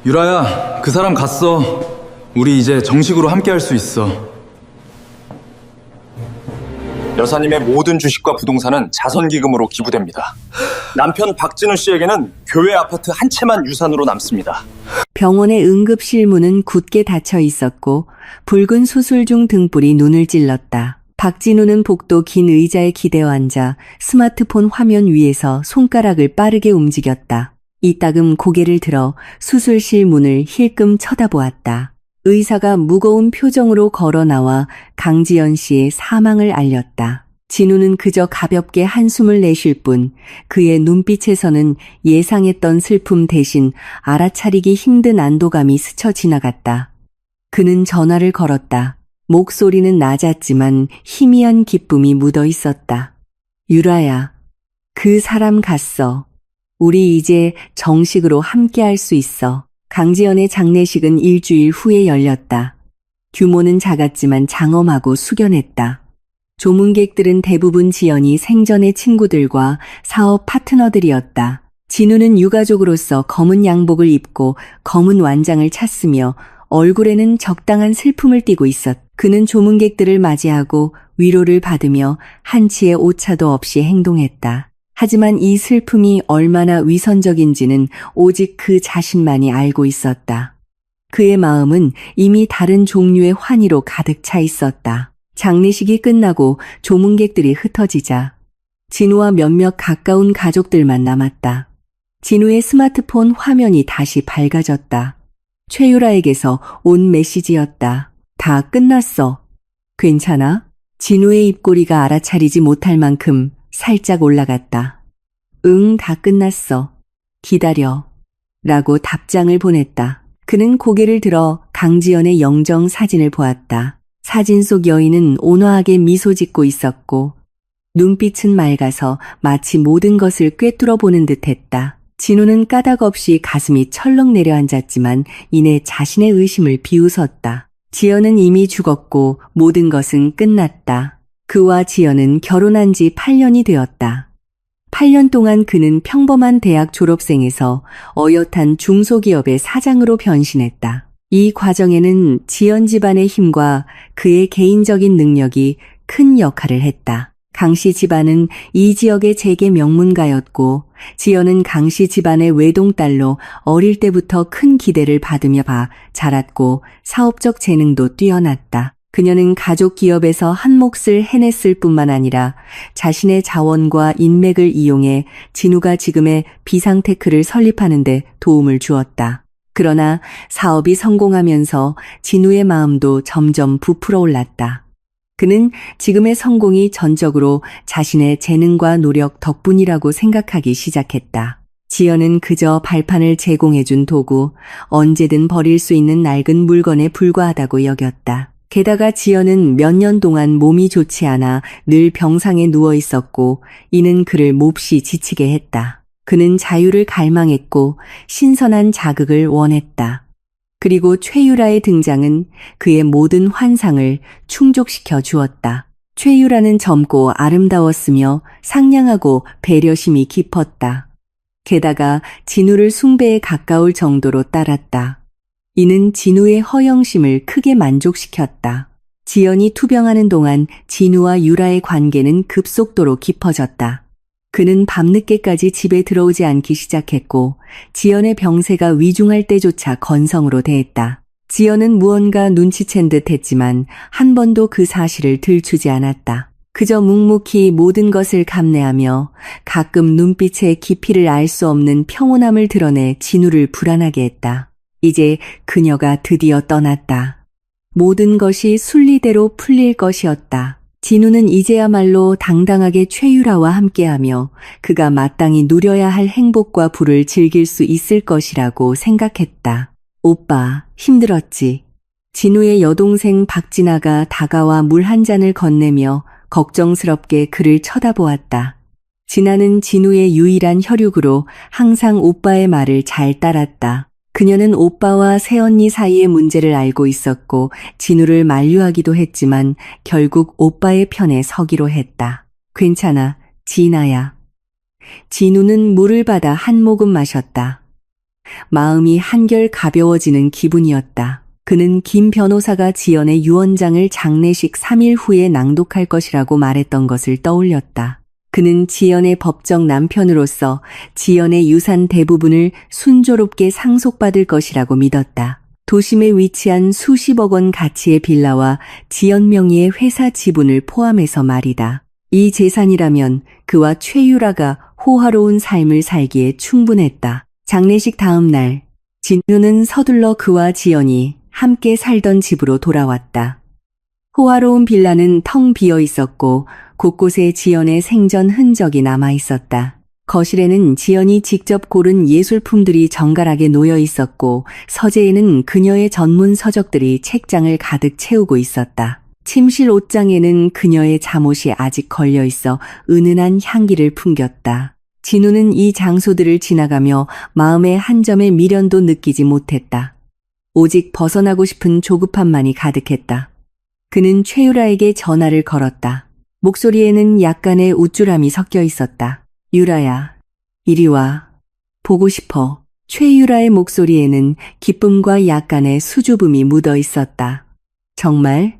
유라야, 그 사람 갔어. 우리 이제 정식으로 함께 할 수 있어. 여사님의 모든 주식과 부동산은 자선기금으로 기부됩니다. 남편 박진우 씨에게는 교회 아파트 한 채만 유산으로 남습니다. 병원의 응급실 문은 굳게 닫혀 있었고 붉은 수술 중 등불이 눈을 찔렀다. 박진우는 복도 긴 의자에 기대어 앉아 스마트폰 화면 위에서 손가락을 빠르게 움직였다. 이따금 고개를 들어 수술실 문을 힐끔 쳐다보았다. 의사가 무거운 표정으로 걸어 나와 강지연 씨의 사망을 알렸다. 진우는 그저 가볍게 한숨을 내쉴 뿐 그의 눈빛에서는 예상했던 슬픔 대신 알아차리기 힘든 안도감이 스쳐 지나갔다. 그는 전화를 걸었다. 목소리는 낮았지만 희미한 기쁨이 묻어 있었다. 유라야, 그 사람 갔어. 우리 이제 정식으로 함께할 수 있어. 강지연의 장례식은 일주일 후에 열렸다. 규모는 작았지만 장엄하고 숙연했다. 조문객들은 대부분 지연이 생전의 친구들과 사업 파트너들이었다. 진우는 유가족으로서 검은 양복을 입고 검은 완장을 찼으며 얼굴에는 적당한 슬픔을 띠고 있었다. 그는 조문객들을 맞이하고 위로를 받으며 한치의 오차도 없이 행동했다. 하지만 이 슬픔이 얼마나 위선적인지는 오직 그 자신만이 알고 있었다. 그의 마음은 이미 다른 종류의 환희로 가득 차 있었다. 장례식이 끝나고 조문객들이 흩어지자 진우와 몇몇 가까운 가족들만 남았다. 진우의 스마트폰 화면이 다시 밝아졌다. 최유라에게서 온 메시지였다. 다 끝났어. 괜찮아? 진우의 입꼬리가 알아차리지 못할 만큼 살짝 올라갔다. 응, 다 끝났어. 기다려. 라고 답장을 보냈다. 그는 고개를 들어 강지연의 영정 사진을 보았다. 사진 속 여인은 온화하게 미소 짓고 있었고 눈빛은 맑아서 마치 모든 것을 꿰뚫어 보는 듯했다. 진우는 까닭없이 가슴이 철렁 내려앉았지만 이내 자신의 의심을 비웃었다. 지연은 이미 죽었고 모든 것은 끝났다. 그와 지연은 결혼한 지 8년이 되었다. 8년 동안 그는 평범한 대학 졸업생에서 어엿한 중소기업의 사장으로 변신했다. 이 과정에는 지연 집안의 힘과 그의 개인적인 능력이 큰 역할을 했다. 강씨 집안은 이 지역의 재계 명문가였고 지연은 강씨 집안의 외동딸로 어릴 때부터 큰 기대를 받으며 자랐고 사업적 재능도 뛰어났다. 그녀는 가족 기업에서 한 몫을 해냈을 뿐만 아니라 자신의 자원과 인맥을 이용해 진우가 지금의 비상테크를 설립하는 데 도움을 주었다. 그러나 사업이 성공하면서 진우의 마음도 점점 부풀어 올랐다. 그는 지금의 성공이 전적으로 자신의 재능과 노력 덕분이라고 생각하기 시작했다. 지연은 그저 발판을 제공해준 도구, 언제든 버릴 수 있는 낡은 물건에 불과하다고 여겼다. 게다가 지연은 몇 년 동안 몸이 좋지 않아 늘 병상에 누워 있었고 이는 그를 몹시 지치게 했다. 그는 자유를 갈망했고 신선한 자극을 원했다. 그리고 최유라의 등장은 그의 모든 환상을 충족시켜 주었다. 최유라는 젊고 아름다웠으며 상냥하고 배려심이 깊었다. 게다가 진우를 숭배에 가까울 정도로 따랐다. 이는 진우의 허영심을 크게 만족시켰다. 지연이 투병하는 동안 진우와 유라의 관계는 급속도로 깊어졌다. 그는 밤늦게까지 집에 들어오지 않기 시작했고 지연의 병세가 위중할 때조차 건성으로 대했다. 지연은 무언가 눈치챈 듯 했지만 한 번도 그 사실을 들추지 않았다. 그저 묵묵히 모든 것을 감내하며 가끔 눈빛의 깊이를 알 수 없는 평온함을 드러내 진우를 불안하게 했다. 이제 그녀가 드디어 떠났다. 모든 것이 순리대로 풀릴 것이었다. 진우는 이제야말로 당당하게 최유라와 함께하며 그가 마땅히 누려야 할 행복과 부를 즐길 수 있을 것이라고 생각했다. 오빠, 힘들었지? 진우의 여동생 박진아가 다가와 물 한 잔을 건네며 걱정스럽게 그를 쳐다보았다. 진아는 진우의 유일한 혈육으로 항상 오빠의 말을 잘 따랐다. 그녀는 오빠와 새언니 사이의 문제를 알고 있었고 진우를 만류하기도 했지만 결국 오빠의 편에 서기로 했다. 괜찮아, 진아야. 진우는 물을 받아 한 모금 마셨다. 마음이 한결 가벼워지는 기분이었다. 그는 김 변호사가 지연의 유언장을 장례식 3일 후에 낭독할 것이라고 말했던 것을 떠올렸다. 그는 지연의 법적 남편으로서 지연의 유산 대부분을 순조롭게 상속받을 것이라고 믿었다. 도심에 위치한 수십억 원 가치의 빌라와 지연 명의의 회사 지분을 포함해서 말이다. 이 재산이라면 그와 최유라가 호화로운 삶을 살기에 충분했다. 장례식 다음 날, 진우는 서둘러 그와 지연이 함께 살던 집으로 돌아왔다. 호화로운 빌라는 텅 비어 있었고 곳곳에 지연의 생전 흔적이 남아 있었다. 거실에는 지연이 직접 고른 예술품들이 정갈하게 놓여 있었고 서재에는 그녀의 전문 서적들이 책장을 가득 채우고 있었다. 침실 옷장에는 그녀의 잠옷이 아직 걸려 있어 은은한 향기를 풍겼다. 진우는 이 장소들을 지나가며 마음의 한 점의 미련도 느끼지 못했다. 오직 벗어나고 싶은 조급함만이 가득했다. 그는 최유라에게 전화를 걸었다. 목소리에는 약간의 우쭐함이 섞여 있었다. 유라야, 이리 와. 보고 싶어. 최유라의 목소리에는 기쁨과 약간의 수줍음이 묻어 있었다. 정말?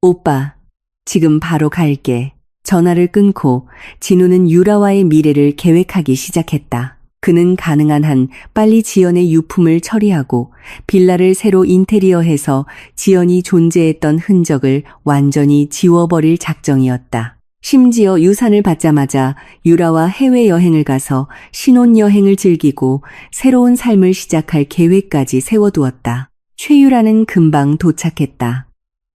오빠, 지금 바로 갈게. 전화를 끊고 진우는 유라와의 미래를 계획하기 시작했다. 그는 가능한 한 빨리 지연의 유품을 처리하고 빌라를 새로 인테리어해서 지연이 존재했던 흔적을 완전히 지워버릴 작정이었다. 심지어 유산을 받자마자 유라와 해외여행을 가서 신혼여행을 즐기고 새로운 삶을 시작할 계획까지 세워두었다. 최유라는 금방 도착했다.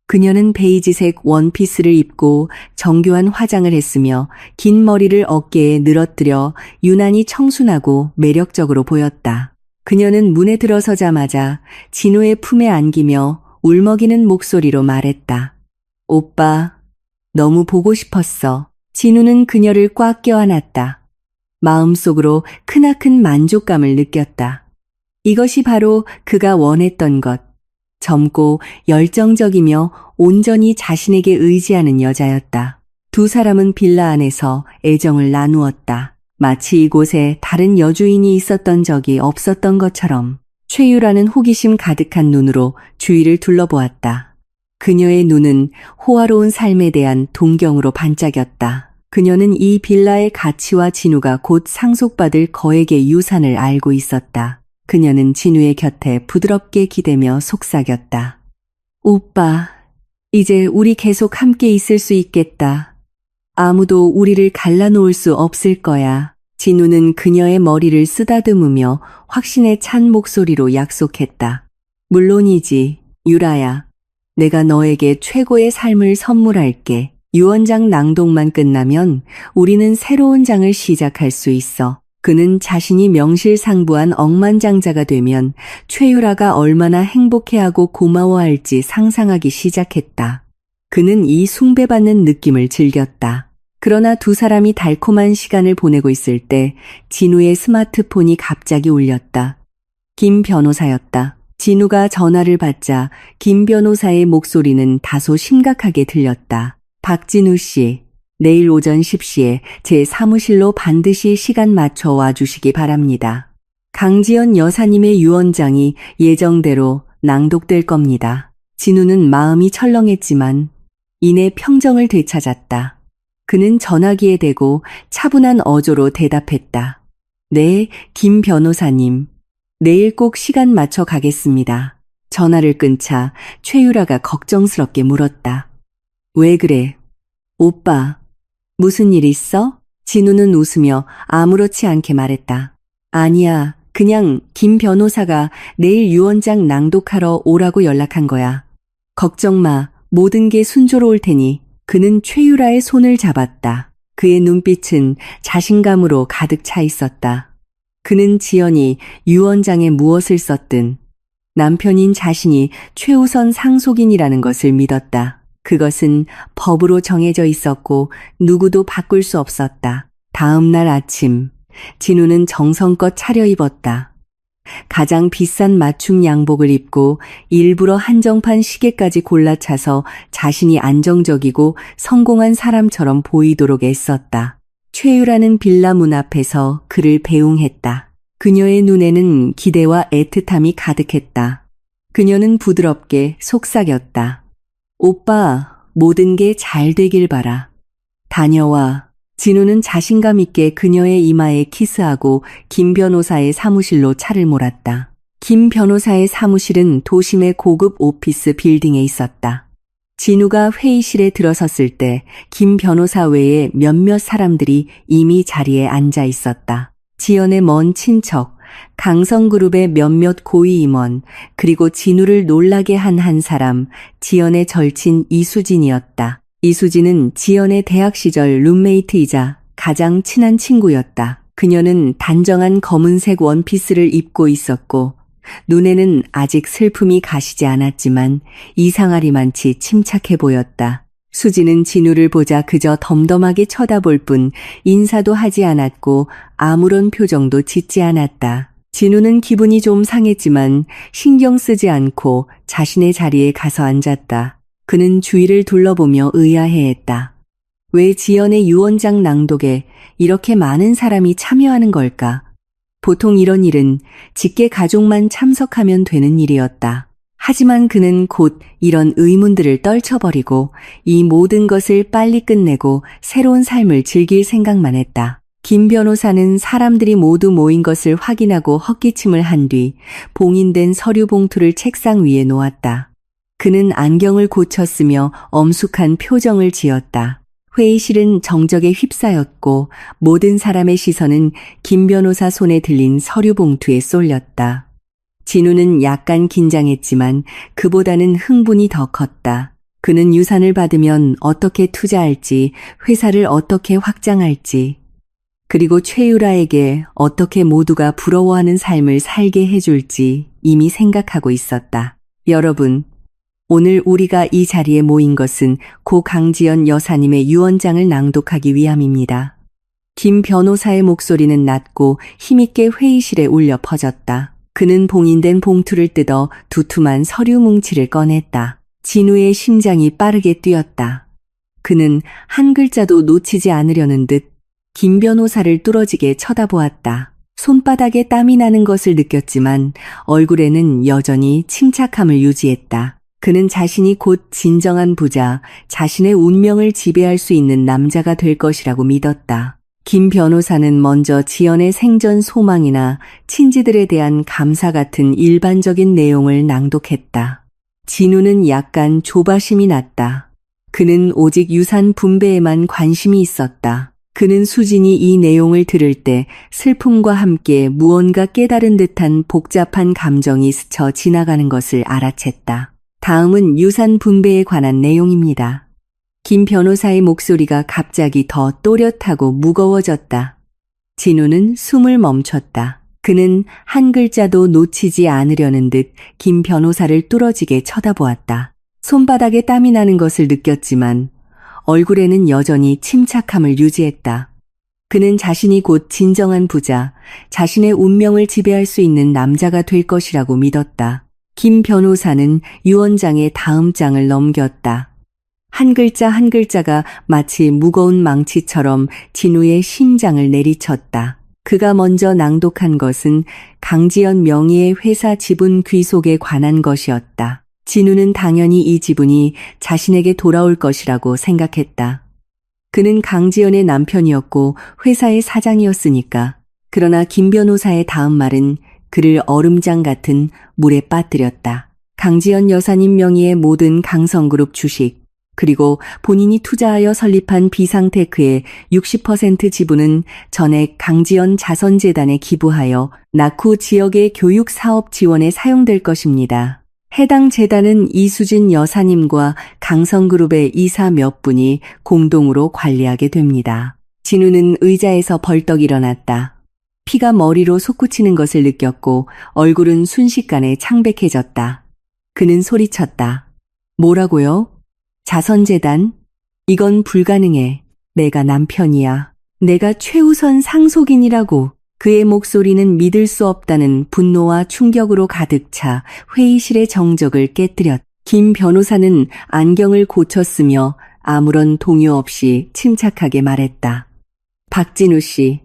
그녀는 베이지색 원피스를 입고 정교한 화장을 했으며 긴 머리를 어깨에 늘어뜨려 유난히 청순하고 매력적으로 보였다. 그녀는 문에 들어서자마자 진우의 품에 안기며 울먹이는 목소리로 말했다. 오빠, 너무 보고 싶었어. 진우는 그녀를 꽉 껴안았다. 마음속으로 크나큰 만족감을 느꼈다. 이것이 바로 그가 원했던 것. 젊고 열정적이며 온전히 자신에게 의지하는 여자였다. 두 사람은 빌라 안에서 애정을 나누었다. 마치 이곳에 다른 여주인이 있었던 적이 없었던 것처럼. 최유라는 호기심 가득한 눈으로 주위를 둘러보았다. 그녀의 눈은 호화로운 삶에 대한 동경으로 반짝였다. 그녀는 이 빌라의 가치와 진우가 곧 상속받을 거액의 유산을 알고 있었다. 그녀는 진우의 곁에 부드럽게 기대며 속삭였다. 오빠, 이제 우리 계속 함께 있을 수 있겠다. 아무도 우리를 갈라놓을 수 없을 거야. 진우는 그녀의 머리를 쓰다듬으며 확신에 찬 목소리로 약속했다. 물론이지, 유라야. 내가 너에게 최고의 삶을 선물할게. 유언장 낭독만 끝나면 우리는 새로운 장을 시작할 수 있어. 그는 자신이 명실상부한 억만장자가 되면 최유라가 얼마나 행복해하고 고마워할지 상상하기 시작했다. 그는 이 숭배받는 느낌을 즐겼다. 그러나 두 사람이 달콤한 시간을 보내고 있을 때 진우의 스마트폰이 갑자기 울렸다. 김 변호사였다. 진우가 전화를 받자 김 변호사의 목소리는 다소 심각하게 들렸다. 박진우 씨. 내일 오전 10시에 제 사무실로 반드시 시간 맞춰 와주시기 바랍니다. 강지연 여사님의 유언장이 예정대로 낭독될 겁니다. 진우는 마음이 철렁했지만 이내 평정을 되찾았다. 그는 전화기에 대고 차분한 어조로 대답했다. 네, 김 변호사님. 내일 꼭 시간 맞춰 가겠습니다. 전화를 끊자 최유라가 걱정스럽게 물었다. 왜 그래? 오빠. 무슨 일 있어? 진우는 웃으며 아무렇지 않게 말했다. 아니야, 그냥 김 변호사가 내일 유언장 낭독하러 오라고 연락한 거야. 걱정 마, 모든 게 순조로울 테니. 그는 최유라의 손을 잡았다. 그의 눈빛은 자신감으로 가득 차 있었다. 그는 지연이 유언장에 무엇을 썼든 남편인 자신이 최우선 상속인이라는 것을 믿었다. 그것은 법으로 정해져 있었고 누구도 바꿀 수 없었다. 다음 날 아침, 진우는 정성껏 차려입었다. 가장 비싼 맞춤 양복을 입고 일부러 한정판 시계까지 골라차서 자신이 안정적이고 성공한 사람처럼 보이도록 애썼다. 최유라는 빌라 문 앞에서 그를 배웅했다. 그녀의 눈에는 기대와 애틋함이 가득했다. 그녀는 부드럽게 속삭였다. 오빠, 모든 게 잘 되길 바라. 다녀와. 진우는 자신감 있게 그녀의 이마에 키스하고 김 변호사의 사무실로 차를 몰았다. 김 변호사의 사무실은 도심의 고급 오피스 빌딩에 있었다. 진우가 회의실에 들어섰을 때 김 변호사 외에 몇몇 사람들이 이미 자리에 앉아 있었다. 지연의 먼 친척, 강성그룹의 몇몇 고위 임원, 그리고 진우를 놀라게 한 한 사람, 지연의 절친 이수진이었다. 이수진은 지연의 대학 시절 룸메이트이자 가장 친한 친구였다. 그녀는 단정한 검은색 원피스를 입고 있었고 눈에는 아직 슬픔이 가시지 않았지만 이상하리만치 침착해 보였다. 수진은 진우를 보자 그저 덤덤하게 쳐다볼 뿐 인사도 하지 않았고 아무런 표정도 짓지 않았다. 진우는 기분이 좀 상했지만 신경 쓰지 않고 자신의 자리에 가서 앉았다. 그는 주위를 둘러보며 의아해했다. 왜 지연의 유언장 낭독에 이렇게 많은 사람이 참여하는 걸까? 보통 이런 일은 직계 가족만 참석하면 되는 일이었다. 하지만 그는 곧 이런 의문들을 떨쳐버리고 이 모든 것을 빨리 끝내고 새로운 삶을 즐길 생각만 했다. 김 변호사는 사람들이 모두 모인 것을 확인하고 헛기침을 한 뒤 봉인된 서류 봉투를 책상 위에 놓았다. 그는 안경을 고쳤으며 엄숙한 표정을 지었다. 회의실은 정적에 휩싸였고 모든 사람의 시선은 김 변호사 손에 들린 서류 봉투에 쏠렸다. 진우는 약간 긴장했지만 그보다는 흥분이 더 컸다. 그는 유산을 받으면 어떻게 투자할지, 회사를 어떻게 확장할지, 그리고 최유라에게 어떻게 모두가 부러워하는 삶을 살게 해줄지 이미 생각하고 있었다. 여러분, 오늘 우리가 이 자리에 모인 것은 고 강지연 여사님의 유언장을 낭독하기 위함입니다. 김 변호사의 목소리는 낮고 힘있게 회의실에 울려 퍼졌다. 그는 봉인된 봉투를 뜯어 두툼한 서류 뭉치를 꺼냈다. 진우의 심장이 빠르게 뛰었다. 그는 한 글자도 놓치지 않으려는 듯 김 변호사를 뚫어지게 쳐다보았다. 손바닥에 땀이 나는 것을 느꼈지만 얼굴에는 여전히 침착함을 유지했다. 그는 자신이 곧 진정한 부자, 자신의 운명을 지배할 수 있는 남자가 될 것이라고 믿었다. 김 변호사는 먼저 지연의 생전 소망이나 친지들에 대한 감사 같은 일반적인 내용을 낭독했다. 진우는 약간 조바심이 났다. 그는 오직 유산 분배에만 관심이 있었다. 그는 수진이 이 내용을 들을 때 슬픔과 함께 무언가 깨달은 듯한 복잡한 감정이 스쳐 지나가는 것을 알아챘다. 다음은 유산 분배에 관한 내용입니다. 김 변호사의 목소리가 갑자기 더 또렷하고 무거워졌다. 진우는 숨을 멈췄다. 그는 한 글자도 놓치지 않으려는 듯 김 변호사를 뚫어지게 쳐다보았다. 손바닥에 땀이 나는 것을 느꼈지만 얼굴에는 여전히 침착함을 유지했다. 그는 자신이 곧 진정한 부자, 자신의 운명을 지배할 수 있는 남자가 될 것이라고 믿었다. 김 변호사는 유언장의 다음 장을 넘겼다. 한 글자 한 글자가 마치 무거운 망치처럼 진우의 심장을 내리쳤다. 그가 먼저 낭독한 것은 강지연 명의의 회사 지분 귀속에 관한 것이었다. 진우는 당연히 이 지분이 자신에게 돌아올 것이라고 생각했다. 그는 강지연의 남편이었고 회사의 사장이었으니까. 그러나 김 변호사의 다음 말은 그를 얼음장 같은 물에 빠뜨렸다. 강지연 여사님 명의의 모든 강성그룹 주식, 그리고 본인이 투자하여 설립한 비상테크의 60% 지분은 전액 강지연 자선재단에 기부하여 낙후 지역의 교육 사업 지원에 사용될 것입니다. 해당 재단은 이수진 여사님과 강성그룹의 이사 몇 분이 공동으로 관리하게 됩니다. 진우는 의자에서 벌떡 일어났다. 피가 머리로 솟구치는 것을 느꼈고 얼굴은 순식간에 창백해졌다. 그는 소리쳤다. 뭐라고요? 자선재단? 이건 불가능해. 내가 남편이야. 내가 최우선 상속인이라고. 그의 목소리는 믿을 수 없다는 분노와 충격으로 가득 차 회의실의 정적을 깨뜨렸다. 김 변호사는 안경을 고쳤으며 아무런 동요 없이 침착하게 말했다. 박진우 씨,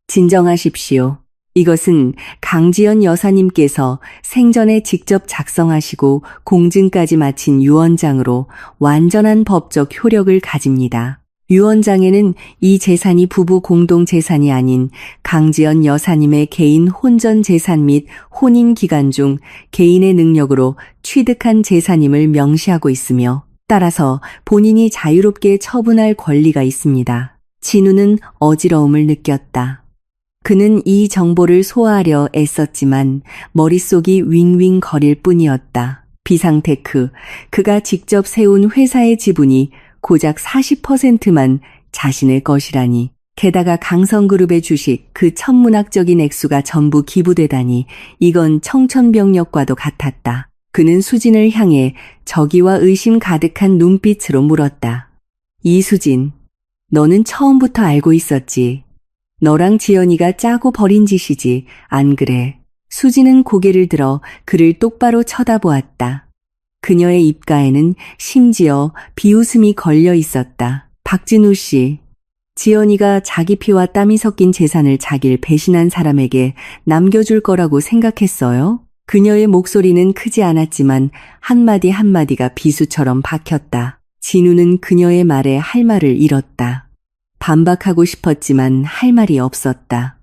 진정하십시오. 이것은 강지연 여사님께서 생전에 직접 작성하시고 공증까지 마친 유언장으로 완전한 법적 효력을 가집니다. 유언장에는 이 재산이 부부 공동 재산이 아닌 강지연 여사님의 개인 혼전 재산 및 혼인 기간 중 개인의 능력으로 취득한 재산임을 명시하고 있으며 따라서 본인이 자유롭게 처분할 권리가 있습니다. 진우는 어지러움을 느꼈다. 그는 이 정보를 소화하려 애썼지만 머릿속이 윙윙 거릴 뿐이었다. 비상테크, 그가 직접 세운 회사의 지분이 고작 40%만 자신의 것이라니. 게다가 강성그룹의 주식 그 천문학적인 액수가 전부 기부되다니 이건 청천벽력과도 같았다. 그는 수진을 향해 적의와 의심 가득한 눈빛으로 물었다. 이수진, 너는 처음부터 알고 있었지. 너랑 지연이가 짜고 버린 짓이지, 안 그래? 수진은 고개를 들어 그를 똑바로 쳐다보았다. 그녀의 입가에는 심지어 비웃음이 걸려 있었다. 박진우 씨, 지연이가 자기 피와 땀이 섞인 재산을 자기를 배신한 사람에게 남겨줄 거라고 생각했어요? 그녀의 목소리는 크지 않았지만 한마디 한마디가 비수처럼 박혔다. 진우는 그녀의 말에 할 말을 잃었다. 반박하고 싶었지만 할 말이 없었다.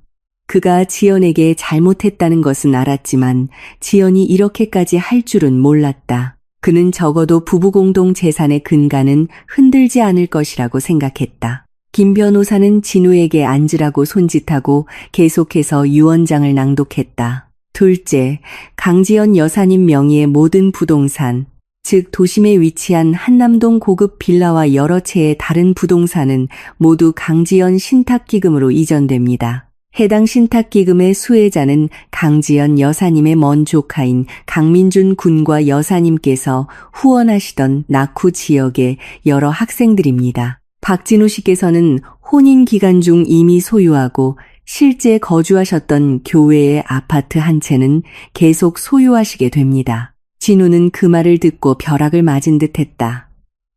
그가 지연에게 잘못했다는 것은 알았지만 지연이 이렇게까지 할 줄은 몰랐다. 그는 적어도 부부 공동 재산의 근간은 흔들지 않을 것이라고 생각했다. 김 변호사는 진우에게 앉으라고 손짓하고 계속해서 유언장을 낭독했다. 둘째, 강지연 여사님 명의의 모든 부동산, 즉 도심에 위치한 한남동 고급 빌라와 여러 채의 다른 부동산은 모두 강지연 신탁기금으로 이전됩니다. 해당 신탁기금의 수혜자는 강지연 여사님의 먼 조카인 강민준 군과 여사님께서 후원하시던 낙후 지역의 여러 학생들입니다. 박진우 씨께서는 혼인 기간 중 이미 소유하고 실제 거주하셨던 교외의 아파트 한 채는 계속 소유하시게 됩니다. 진우는 그 말을 듣고 벼락을 맞은 듯 했다.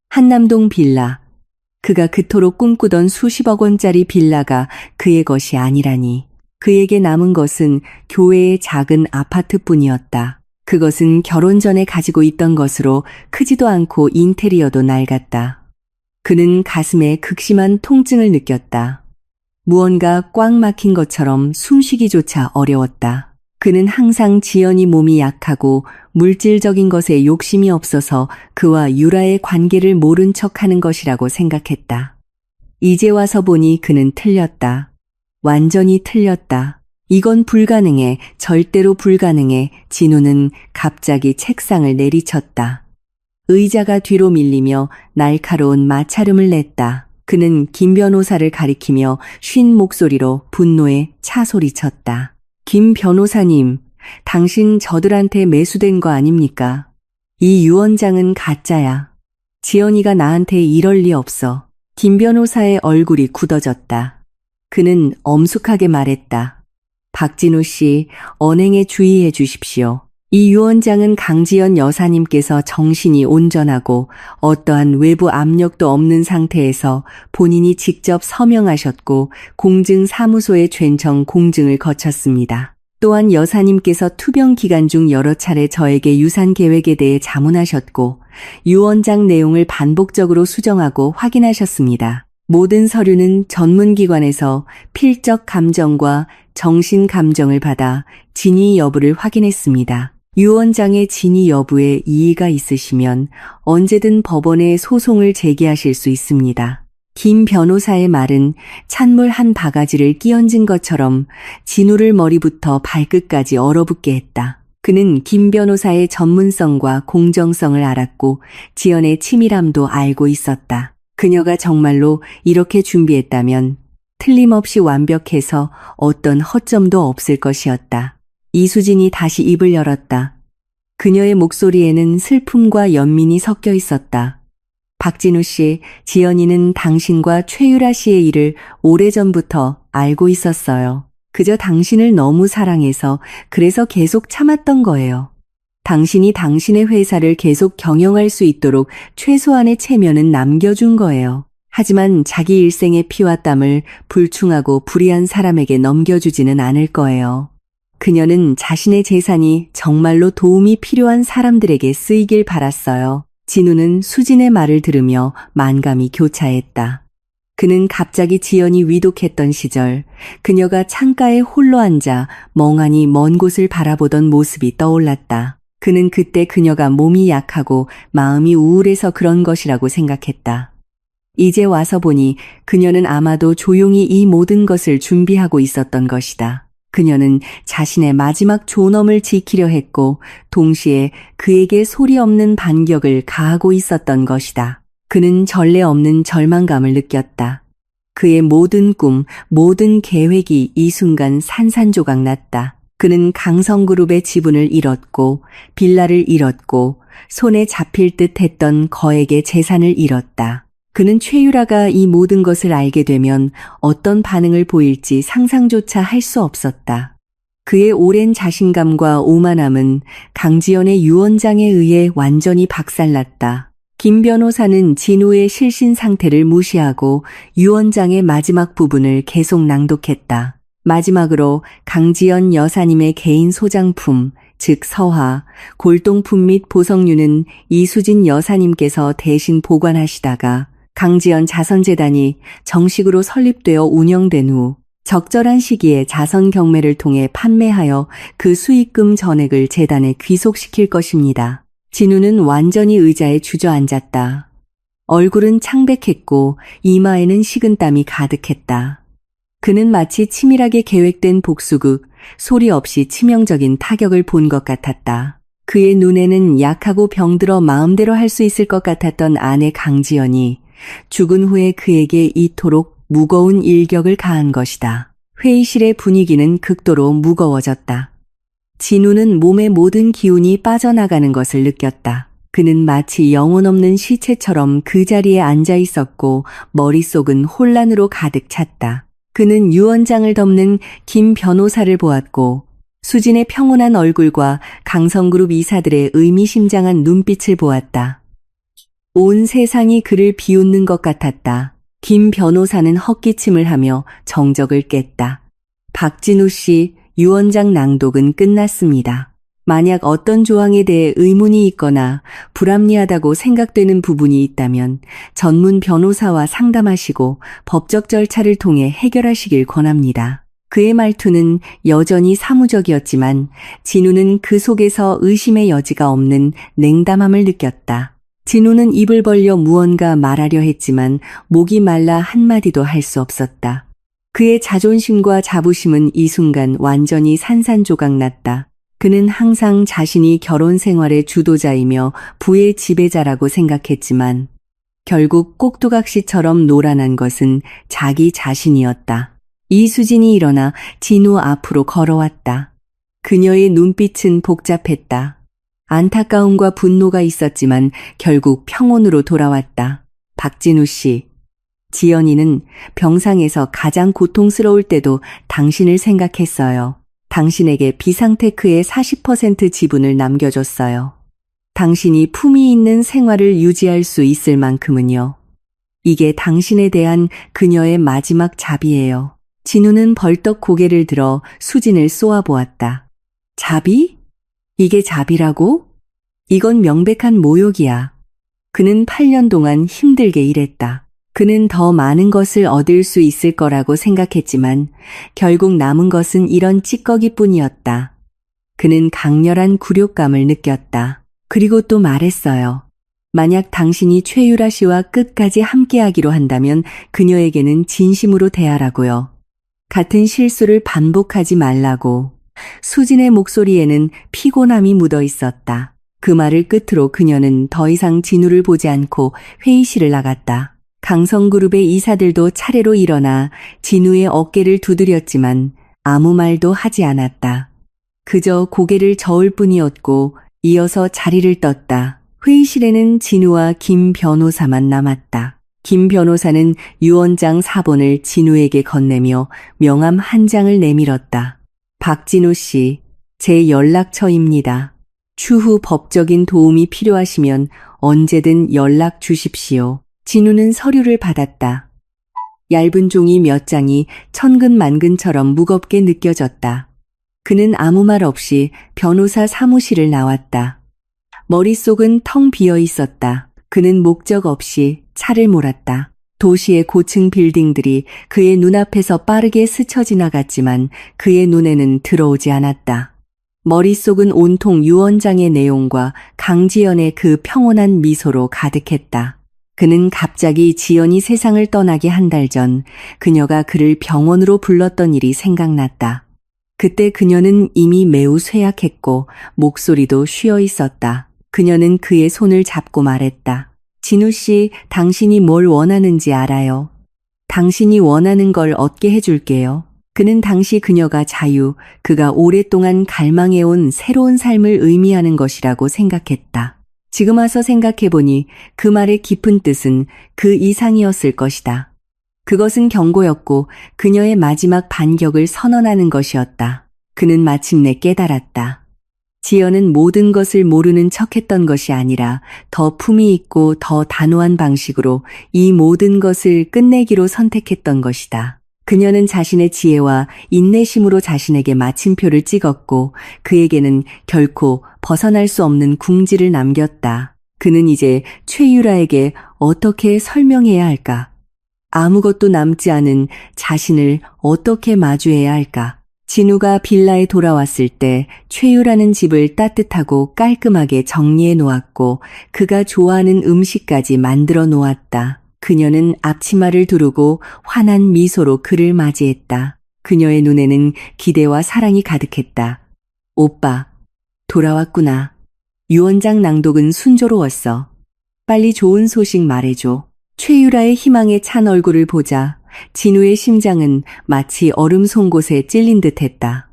한남동 빌라, 그가 그토록 꿈꾸던 수십억 원짜리 빌라가 그의 것이 아니라니. 그에게 남은 것은 교외의 작은 아파트뿐이었다. 그것은 결혼 전에 가지고 있던 것으로 크지도 않고 인테리어도 낡았다. 그는 가슴에 극심한 통증을 느꼈다. 무언가 꽉 막힌 것처럼 숨쉬기조차 어려웠다. 그는 항상 지연이 몸이 약하고 물질적인 것에 욕심이 없어서 그와 유라의 관계를 모른 척하는 것이라고 생각했다. 이제 와서 보니 그는 틀렸다. 완전히 틀렸다. 이건 불가능해. 절대로 불가능해. 진우는 갑자기 책상을 내리쳤다. 의자가 뒤로 밀리며 날카로운 마찰음을 냈다. 그는 김 변호사를 가리키며 쉰 목소리로 분노에 차소리쳤다. 김 변호사님, 당신 저들한테 매수된 거 아닙니까? 이 유언장은 가짜야. 지연이가 나한테 이럴 리 없어. 김 변호사의 얼굴이 굳어졌다. 그는 엄숙하게 말했다. 박진우 씨, 언행에 주의해 주십시오. 이 유언장은 강지연 여사님께서 정신이 온전하고 어떠한 외부 압력도 없는 상태에서 본인이 직접 서명하셨고 공증사무소에 죄청 공증을 거쳤습니다. 또한 여사님께서 투병 기간 중 여러 차례 저에게 유산 계획에 대해 자문하셨고 유언장 내용을 반복적으로 수정하고 확인하셨습니다. 모든 서류는 전문기관에서 필적 감정과 정신 감정을 받아 진위 여부를 확인했습니다. 유언장의 진위 여부에 이의가 있으시면 언제든 법원에 소송을 제기하실 수 있습니다. 김 변호사의 말은 찬물 한 바가지를 끼얹은 것처럼 진우를 머리부터 발끝까지 얼어붙게 했다. 그는 김 변호사의 전문성과 공정성을 알았고 지연의 치밀함도 알고 있었다. 그녀가 정말로 이렇게 준비했다면 틀림없이 완벽해서 어떤 허점도 없을 것이었다. 이수진이 다시 입을 열었다. 그녀의 목소리에는 슬픔과 연민이 섞여 있었다. 박진우 씨, 지연이는 당신과 최유라 씨의 일을 오래전부터 알고 있었어요. 그저 당신을 너무 사랑해서 그래서 계속 참았던 거예요. 당신이 당신의 회사를 계속 경영할 수 있도록 최소한의 체면은 남겨준 거예요. 하지만 자기 일생의 피와 땀을 불충하고 불의한 사람에게 넘겨주지는 않을 거예요. 그녀는 자신의 재산이 정말로 도움이 필요한 사람들에게 쓰이길 바랐어요. 진우는 수진의 말을 들으며 만감이 교차했다. 그는 갑자기 지연이 위독했던 시절, 그녀가 창가에 홀로 앉아 멍하니 먼 곳을 바라보던 모습이 떠올랐다. 그는 그때 그녀가 몸이 약하고 마음이 우울해서 그런 것이라고 생각했다. 이제 와서 보니 그녀는 아마도 조용히 이 모든 것을 준비하고 있었던 것이다. 그녀는 자신의 마지막 존엄을 지키려 했고 동시에 그에게 소리 없는 반격을 가하고 있었던 것이다. 그는 전례 없는 절망감을 느꼈다. 그의 모든 꿈, 모든 계획이 이 순간 산산조각 났다. 그는 강성그룹의 지분을 잃었고 빌라를 잃었고 손에 잡힐 듯 했던 거액의 재산을 잃었다. 그는 최유라가 이 모든 것을 알게 되면 어떤 반응을 보일지 상상조차 할 수 없었다. 그의 오랜 자신감과 오만함은 강지연의 유언장에 의해 완전히 박살났다. 김 변호사는 진우의 실신 상태를 무시하고 유언장의 마지막 부분을 계속 낭독했다. 마지막으로 강지연 여사님의 개인 소장품, 즉 서화, 골동품 및 보석류는 이수진 여사님께서 대신 보관하시다가 강지연 자선재단이 정식으로 설립되어 운영된 후 적절한 시기에 자선 경매를 통해 판매하여 그 수익금 전액을 재단에 귀속시킬 것입니다. 진우는 완전히 의자에 주저앉았다. 얼굴은 창백했고 이마에는 식은땀이 가득했다. 그는 마치 치밀하게 계획된 복수극, 소리 없이 치명적인 타격을 본 것 같았다. 그의 눈에는 약하고 병들어 마음대로 할 수 있을 것 같았던 아내 강지연이 죽은 후에 그에게 이토록 무거운 일격을 가한 것이다. 회의실의 분위기는 극도로 무거워졌다. 진우는 몸의 모든 기운이 빠져나가는 것을 느꼈다. 그는 마치 영혼 없는 시체처럼 그 자리에 앉아 있었고 머릿속은 혼란으로 가득 찼다. 그는 유언장을 덮는 김 변호사를 보았고 수진의 평온한 얼굴과 강성그룹 이사들의 의미심장한 눈빛을 보았다. 온 세상이 그를 비웃는 것 같았다. 김 변호사는 헛기침을 하며 정적을 깼다. 박진우 씨, 유언장 낭독은 끝났습니다. 만약 어떤 조항에 대해 의문이 있거나 불합리하다고 생각되는 부분이 있다면 전문 변호사와 상담하시고 법적 절차를 통해 해결하시길 권합니다. 그의 말투는 여전히 사무적이었지만 진우는 그 속에서 의심의 여지가 없는 냉담함을 느꼈다. 진우는 입을 벌려 무언가 말하려 했지만 목이 말라 한마디도 할 수 없었다. 그의 자존심과 자부심은 이 순간 완전히 산산조각 났다. 그는 항상 자신이 결혼 생활의 주도자이며 부의 지배자라고 생각했지만 결국 꼭두각시처럼 노란한 것은 자기 자신이었다. 이수진이 일어나 진우 앞으로 걸어왔다. 그녀의 눈빛은 복잡했다. 안타까움과 분노가 있었지만 결국 평온으로 돌아왔다. 박진우 씨, 지연이는 병상에서 가장 고통스러울 때도 당신을 생각했어요. 당신에게 비상테크의 40% 지분을 남겨줬어요. 당신이 품위 있는 생활을 유지할 수 있을 만큼은요. 이게 당신에 대한 그녀의 마지막 자비예요. 진우는 벌떡 고개를 들어 수진을 쏘아보았다. 자비? 이게 자비라고? 이건 명백한 모욕이야. 그는 8년 동안 힘들게 일했다. 그는 더 많은 것을 얻을 수 있을 거라고 생각했지만 결국 남은 것은 이런 찌꺼기뿐이었다. 그는 강렬한 굴욕감을 느꼈다. 그리고 또 말했어요. 만약 당신이 최유라 씨와 끝까지 함께하기로 한다면 그녀에게는 진심으로 대하라고요. 같은 실수를 반복하지 말라고. 수진의 목소리에는 피곤함이 묻어 있었다. 그 말을 끝으로 그녀는 더 이상 진우를 보지 않고 회의실을 나갔다. 강성그룹의 이사들도 차례로 일어나 진우의 어깨를 두드렸지만 아무 말도 하지 않았다. 그저 고개를 저을 뿐이었고 이어서 자리를 떴다. 회의실에는 진우와 김 변호사만 남았다. 김 변호사는 유언장 사본을 진우에게 건네며 명함 한 장을 내밀었다. 박진우 씨, 제 연락처입니다. 추후 법적인 도움이 필요하시면 언제든 연락 주십시오. 진우는 서류를 받았다. 얇은 종이 몇 장이 천근만근처럼 무겁게 느껴졌다. 그는 아무 말 없이 변호사 사무실을 나왔다. 머릿속은 텅 비어 있었다. 그는 목적 없이 차를 몰았다. 도시의 고층 빌딩들이 그의 눈앞에서 빠르게 스쳐 지나갔지만 그의 눈에는 들어오지 않았다. 머릿속은 온통 유언장의 내용과 강지연의 그 평온한 미소로 가득했다. 그는 갑자기 지연이 세상을 떠나기 한 달 전 그녀가 그를 병원으로 불렀던 일이 생각났다. 그때 그녀는 이미 매우 쇠약했고 목소리도 쉬어 있었다. 그녀는 그의 손을 잡고 말했다. 진우 씨, 당신이 뭘 원하는지 알아요. 당신이 원하는 걸 얻게 해줄게요. 그는 당시 그녀가 자유, 그가 오랫동안 갈망해온 새로운 삶을 의미하는 것이라고 생각했다. 지금 와서 생각해보니 그 말의 깊은 뜻은 그 이상이었을 것이다. 그것은 경고였고 그녀의 마지막 반격을 선언하는 것이었다. 그는 마침내 깨달았다. 지연은 모든 것을 모르는 척했던 것이 아니라 더 품위 있고 더 단호한 방식으로 이 모든 것을 끝내기로 선택했던 것이다. 그녀는 자신의 지혜와 인내심으로 자신에게 마침표를 찍었고 그에게는 결코 벗어날 수 없는 궁지를 남겼다. 그는 이제 최유라에게 어떻게 설명해야 할까? 아무것도 남지 않은 자신을 어떻게 마주해야 할까? 진우가 빌라에 돌아왔을 때 최유라는 집을 따뜻하고 깔끔하게 정리해 놓았고 그가 좋아하는 음식까지 만들어 놓았다. 그녀는 앞치마를 두르고 환한 미소로 그를 맞이했다. 그녀의 눈에는 기대와 사랑이 가득했다. 오빠, 돌아왔구나. 유언장 낭독은 순조로웠어. 빨리 좋은 소식 말해줘. 최유라의 희망에 찬 얼굴을 보자 진우의 심장은 마치 얼음 송곳에 찔린 듯했다.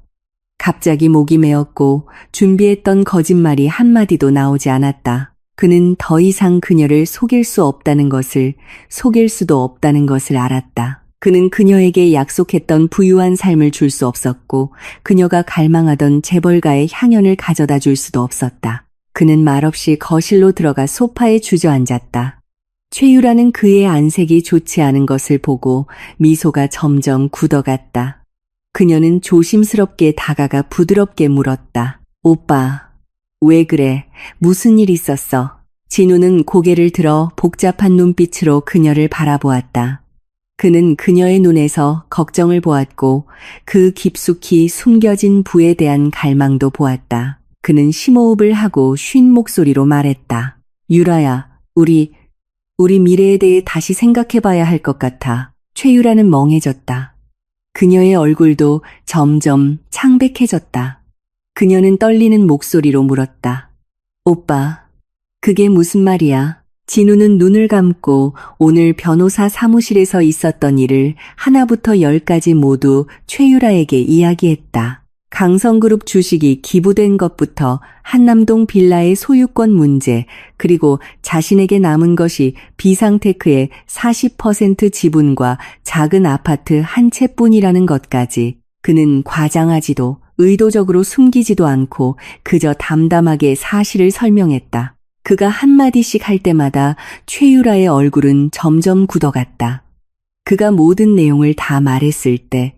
갑자기 목이 메었고 준비했던 거짓말이 한마디도 나오지 않았다. 그는 더 이상 그녀를 속일 수 없다는 것을, 속일 수도 없다는 것을 알았다. 그는 그녀에게 약속했던 부유한 삶을 줄 수 없었고 그녀가 갈망하던 재벌가의 향연을 가져다 줄 수도 없었다. 그는 말없이 거실로 들어가 소파에 주저앉았다. 최유라는 그의 안색이 좋지 않은 것을 보고 미소가 점점 굳어갔다. 그녀는 조심스럽게 다가가 부드럽게 물었다. 오빠, 왜 그래? 무슨 일 있었어? 진우는 고개를 들어 복잡한 눈빛으로 그녀를 바라보았다. 그는 그녀의 눈에서 걱정을 보았고 그 깊숙이 숨겨진 부에 대한 갈망도 보았다. 그는 심호흡을 하고 쉰 목소리로 말했다. 유라야, 우리 미래에 대해 다시 생각해봐야 할 것 같아. 최유라는 멍해졌다. 그녀의 얼굴도 점점 창백해졌다. 그녀는 떨리는 목소리로 물었다. 오빠, 그게 무슨 말이야? 진우는 눈을 감고 오늘 변호사 사무실에서 있었던 일을 하나부터 10까지 모두 최유라에게 이야기했다. 강성그룹 주식이 기부된 것부터 한남동 빌라의 소유권 문제, 그리고 자신에게 남은 것이 비상테크의 40% 지분과 작은 아파트 한 채뿐이라는 것까지 그는 과장하지도 의도적으로 숨기지도 않고 그저 담담하게 사실을 설명했다. 그가 한마디씩 할 때마다 최유라의 얼굴은 점점 굳어갔다. 그가 모든 내용을 다 말했을 때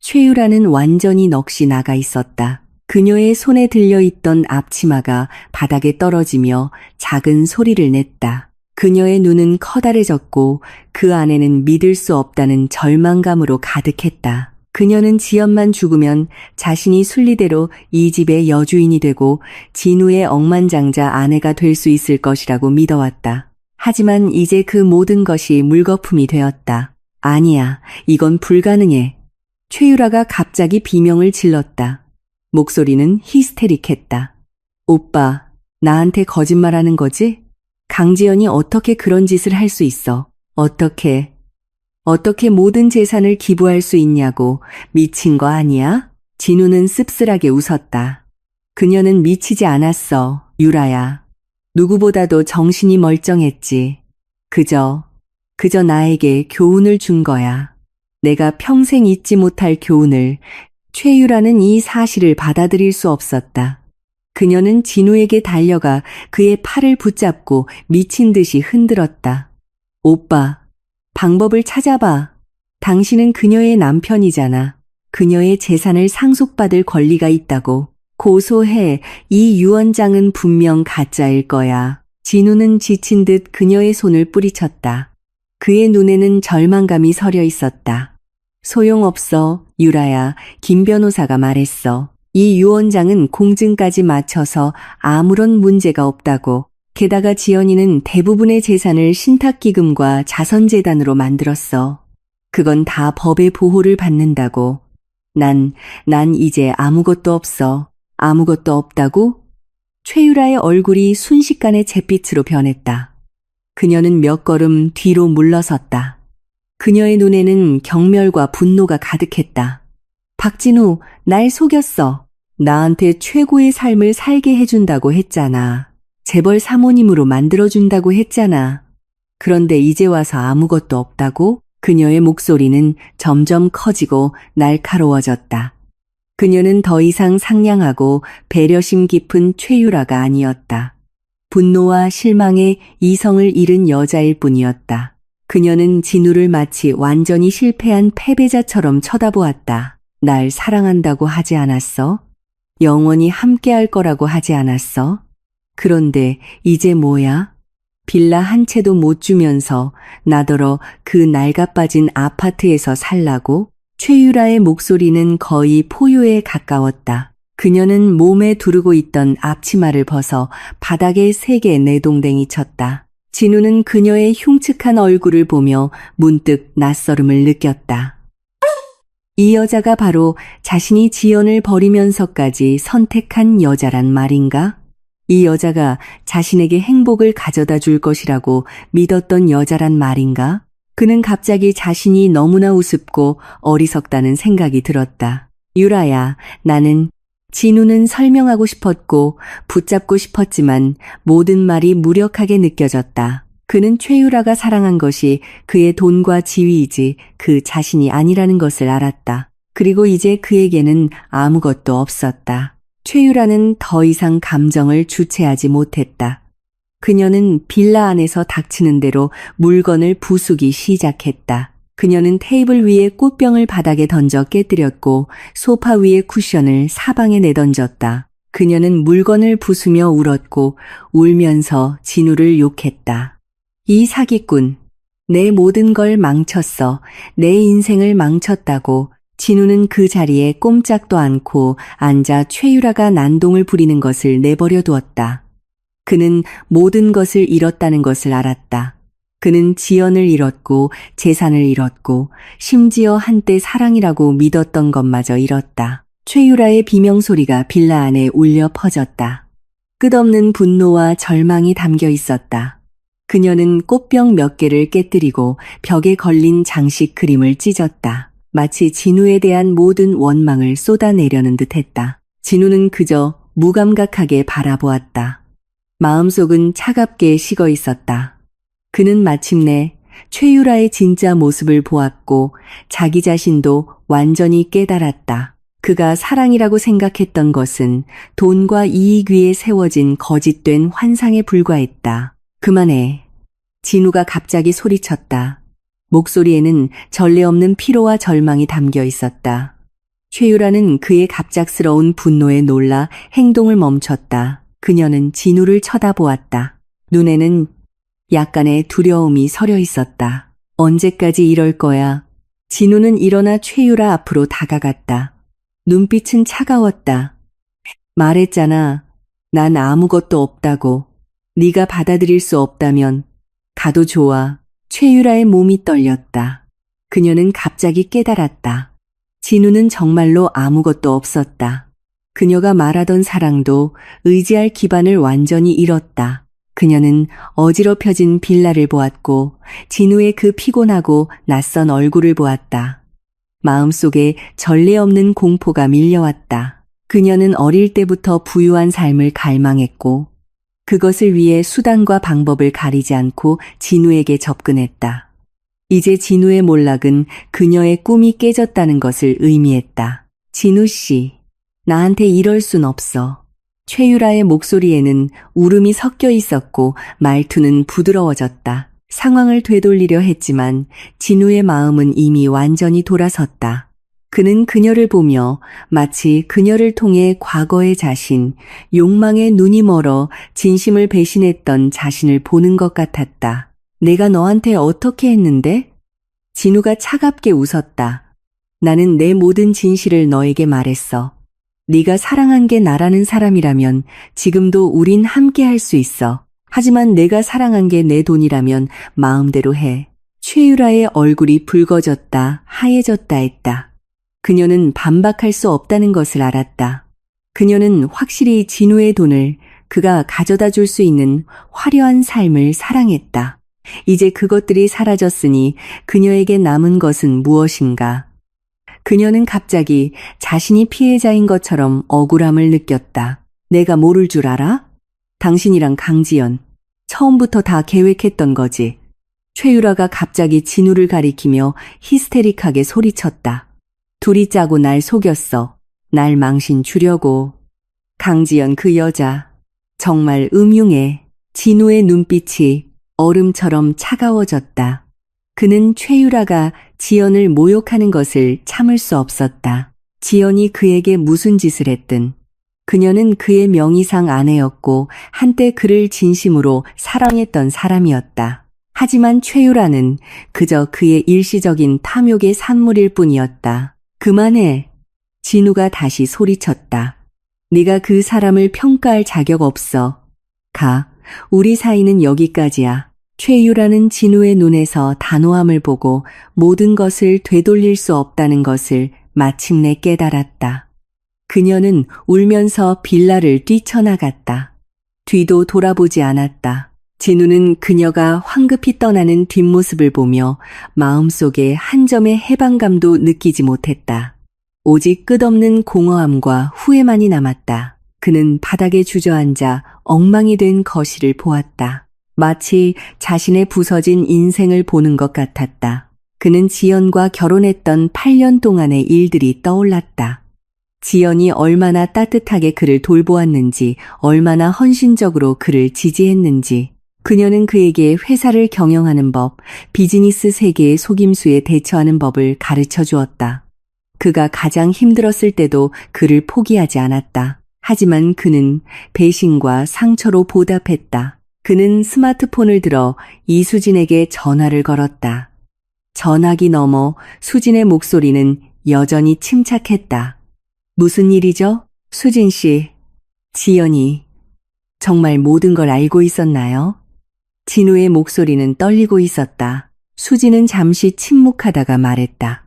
최유라는 완전히 넋이 나가 있었다. 그녀의 손에 들려있던 앞치마가 바닥에 떨어지며 작은 소리를 냈다. 그녀의 눈은 커다래졌고 그 안에는 믿을 수 없다는 절망감으로 가득했다. 그녀는 지연만 죽으면 자신이 순리대로 이 집의 여주인이 되고 진우의 억만장자 아내가 될 수 있을 것이라고 믿어왔다. 하지만 이제 그 모든 것이 물거품이 되었다. 아니야, 이건 불가능해. 최유라가 갑자기 비명을 질렀다. 목소리는 히스테릭했다. 오빠, 나한테 거짓말하는 거지? 강지연이 어떻게 그런 짓을 할 수 있어? 어떻게 모든 재산을 기부할 수 있냐고. 미친 거 아니야? 진우는 씁쓸하게 웃었다. 그녀는 미치지 않았어, 유라야. 누구보다도 정신이 멀쩡했지. 그저 나에게 교훈을 준 거야. 내가 평생 잊지 못할 교훈을. 최유라는 이 사실을 받아들일 수 없었다. 그녀는 진우에게 달려가 그의 팔을 붙잡고 미친 듯이 흔들었다. 오빠, 방법을 찾아봐. 당신은 그녀의 남편이잖아. 그녀의 재산을 상속받을 권리가 있다고. 고소해. 이 유언장은 분명 가짜일 거야. 진우는 지친 듯 그녀의 손을 뿌리쳤다. 그의 눈에는 절망감이 서려 있었다. 소용없어, 유라야. 김 변호사가 말했어. 이 유언장은 공증까지 마쳐서 아무런 문제가 없다고. 게다가 지연이는 대부분의 재산을 신탁기금과 자선재단으로 만들었어. 그건 다 법의 보호를 받는다고. 난 이제 아무것도 없어. 아무것도 없다고? 최유라의 얼굴이 순식간에 잿빛으로 변했다. 그녀는 몇 걸음 뒤로 물러섰다. 그녀의 눈에는 경멸과 분노가 가득했다. 박진우, 날 속였어. 나한테 최고의 삶을 살게 해준다고 했잖아. 재벌 사모님으로 만들어준다고 했잖아. 그런데 이제 와서 아무것도 없다고? 그녀의 목소리는 점점 커지고 날카로워졌다. 그녀는 더 이상 상냥하고 배려심 깊은 최유라가 아니었다. 분노와 실망에 이성을 잃은 여자일 뿐이었다. 그녀는 진우를 마치 완전히 실패한 패배자처럼 쳐다보았다. 날 사랑한다고 하지 않았어? 영원히 함께할 거라고 하지 않았어? 그런데 이제 뭐야? 빌라 한 채도 못 주면서 나더러 그 낡아빠진 아파트에서 살라고? 최유라의 목소리는 거의 포효에 가까웠다. 그녀는 몸에 두르고 있던 앞치마를 벗어 바닥에 세게 내동댕이 쳤다. 진우는 그녀의 흉측한 얼굴을 보며 문득 낯설음을 느꼈다. 이 여자가 바로 자신이 지연을 버리면서까지 선택한 여자란 말인가? 이 여자가 자신에게 행복을 가져다 줄 것이라고 믿었던 여자란 말인가? 그는 갑자기 자신이 너무나 우습고 어리석다는 생각이 들었다. 유라야, 진우는 설명하고 싶었고 붙잡고 싶었지만 모든 말이 무력하게 느껴졌다. 그는 최유라가 사랑한 것이 그의 돈과 지위이지 그 자신이 아니라는 것을 알았다. 그리고 이제 그에게는 아무것도 없었다. 최유라는 더 이상 감정을 주체하지 못했다. 그녀는 빌라 안에서 닥치는 대로 물건을 부수기 시작했다. 그녀는 테이블 위에 꽃병을 바닥에 던져 깨뜨렸고 소파 위에 쿠션을 사방에 내던졌다. 그녀는 물건을 부수며 울었고 울면서 진우를 욕했다. 이 사기꾼, 내 모든 걸 망쳤어. 내 인생을 망쳤다고. 진우는 그 자리에 꼼짝도 않고 앉아 최유라가 난동을 부리는 것을 내버려 두었다. 그는 모든 것을 잃었다는 것을 알았다. 그는 지연을 잃었고 재산을 잃었고 심지어 한때 사랑이라고 믿었던 것마저 잃었다. 최유라의 비명소리가 빌라 안에 울려 퍼졌다. 끝없는 분노와 절망이 담겨 있었다. 그녀는 꽃병 몇 개를 깨뜨리고 벽에 걸린 장식 그림을 찢었다. 마치 진우에 대한 모든 원망을 쏟아내려는 듯했다. 진우는 그저 무감각하게 바라보았다. 마음속은 차갑게 식어 있었다. 그는 마침내 최유라의 진짜 모습을 보았고 자기 자신도 완전히 깨달았다. 그가 사랑이라고 생각했던 것은 돈과 이익 위에 세워진 거짓된 환상에 불과했다. 그만해. 진우가 갑자기 소리쳤다. 목소리에는 전례 없는 피로와 절망이 담겨 있었다. 최유라는 그의 갑작스러운 분노에 놀라 행동을 멈췄다. 그녀는 진우를 쳐다보았다. 눈에는 약간의 두려움이 서려 있었다. 언제까지 이럴 거야? 진우는 일어나 최유라 앞으로 다가갔다. 눈빛은 차가웠다. 말했잖아. 난 아무것도 없다고. 네가 받아들일 수 없다면 가도 좋아. 최유라의 몸이 떨렸다. 그녀는 갑자기 깨달았다. 진우는 정말로 아무것도 없었다. 그녀가 말하던 사랑도 의지할 기반을 완전히 잃었다. 그녀는 어지럽혀진 빌라를 보았고 진우의 그 피곤하고 낯선 얼굴을 보았다. 마음속에 전례 없는 공포가 밀려왔다. 그녀는 어릴 때부터 부유한 삶을 갈망했고 그것을 위해 수단과 방법을 가리지 않고 진우에게 접근했다. 이제 진우의 몰락은 그녀의 꿈이 깨졌다는 것을 의미했다. 진우 씨, 나한테 이럴 순 없어. 최유라의 목소리에는 울음이 섞여 있었고 말투는 부드러워졌다. 상황을 되돌리려 했지만 진우의 마음은 이미 완전히 돌아섰다. 그는 그녀를 보며 마치 그녀를 통해 과거의 자신, 욕망에 눈이 멀어 진심을 배신했던 자신을 보는 것 같았다. 내가 너한테 어떻게 했는데? 진우가 차갑게 웃었다. 나는 내 모든 진실을 너에게 말했어. 네가 사랑한 게 나라는 사람이라면 지금도 우린 함께 할 수 있어. 하지만 내가 사랑한 게 내 돈이라면 마음대로 해. 최유라의 얼굴이 붉어졌다, 하얘졌다 했다. 그녀는 반박할 수 없다는 것을 알았다. 그녀는 확실히 진우의 돈을 그가 가져다 줄 수 있는 화려한 삶을 사랑했다. 이제 그것들이 사라졌으니 그녀에게 남은 것은 무엇인가? 그녀는 갑자기 자신이 피해자인 것처럼 억울함을 느꼈다. 내가 모를 줄 알아? 당신이랑 강지연, 처음부터 다 계획했던 거지. 최유라가 갑자기 진우를 가리키며 히스테릭하게 소리쳤다. 둘이 짜고 날 속였어. 날 망신 주려고. 강지연 그 여자, 정말 음흉해. 진우의 눈빛이 얼음처럼 차가워졌다. 그는 최유라가 지연을 모욕하는 것을 참을 수 없었다. 지연이 그에게 무슨 짓을 했든 그녀는 그의 명의상 아내였고 한때 그를 진심으로 사랑했던 사람이었다. 하지만 최유라는 그저 그의 일시적인 탐욕의 산물일 뿐이었다. 그만해. 진우가 다시 소리쳤다. 네가 그 사람을 평가할 자격 없어. 가. 우리 사이는 여기까지야. 최유라는 진우의 눈에서 단호함을 보고 모든 것을 되돌릴 수 없다는 것을 마침내 깨달았다. 그녀는 울면서 빌라를 뛰쳐나갔다. 뒤도 돌아보지 않았다. 진우는 그녀가 황급히 떠나는 뒷모습을 보며 마음속에 한 점의 해방감도 느끼지 못했다. 오직 끝없는 공허함과 후회만이 남았다. 그는 바닥에 주저앉아 엉망이 된 거실을 보았다. 마치 자신의 부서진 인생을 보는 것 같았다. 그는 지연과 결혼했던 8년 동안의 일들이 떠올랐다. 지연이 얼마나 따뜻하게 그를 돌보았는지, 얼마나 헌신적으로 그를 지지했는지. 그녀는 그에게 회사를 경영하는 법, 비즈니스 세계의 속임수에 대처하는 법을 가르쳐 주었다. 그가 가장 힘들었을 때도 그를 포기하지 않았다. 하지만 그는 배신과 상처로 보답했다. 그는 스마트폰을 들어 이수진에게 전화를 걸었다. 전화기 너머 수진의 목소리는 여전히 침착했다. 무슨 일이죠? 수진 씨, 지연이 정말 모든 걸 알고 있었나요? 진우의 목소리는 떨리고 있었다. 수진은 잠시 침묵하다가 말했다.